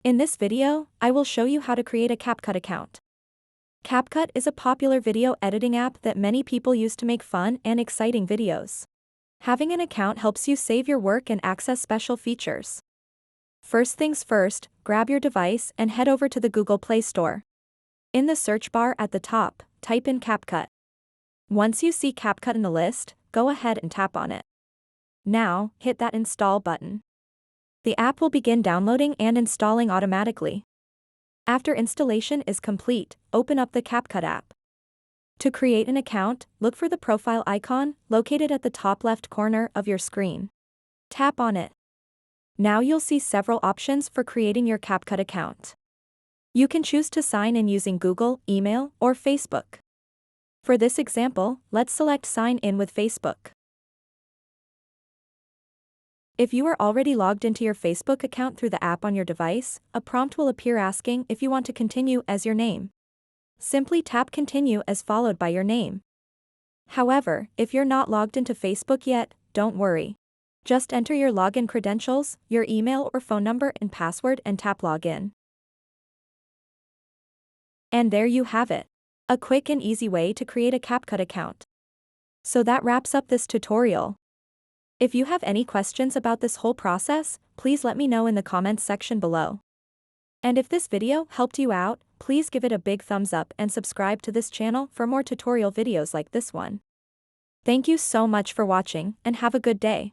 In this video, I will show you how to create a CapCut account. CapCut is a popular video editing app that many people use to make fun and exciting videos. Having an account helps you save your work and access special features. First things first, grab your device and head over to the Google Play Store. In the search bar at the top, type in CapCut. Once you see CapCut in the list, go ahead and tap on it. Now, hit that install button. The app will begin downloading and installing automatically. After installation is complete, open up the CapCut app. To create an account, look for the profile icon located at the top left corner of your screen. Tap on it. Now you'll see several options for creating your CapCut account. You can choose to sign in using Google, email, or Facebook. For this example, let's select Sign in with Facebook. If you are already logged into your Facebook account through the app on your device, a prompt will appear asking if you want to continue as your name. Simply tap Continue as followed by your name. However, if you're not logged into Facebook yet, don't worry. Just enter your login credentials, your email or phone number and password and tap Login. And there you have it. A quick and easy way to create a CapCut account. So that wraps up this tutorial. If you have any questions about this whole process, please let me know in the comments section below. And if this video helped you out, please give it a big thumbs up and subscribe to this channel for more tutorial videos like this one. Thank you so much for watching and have a good day.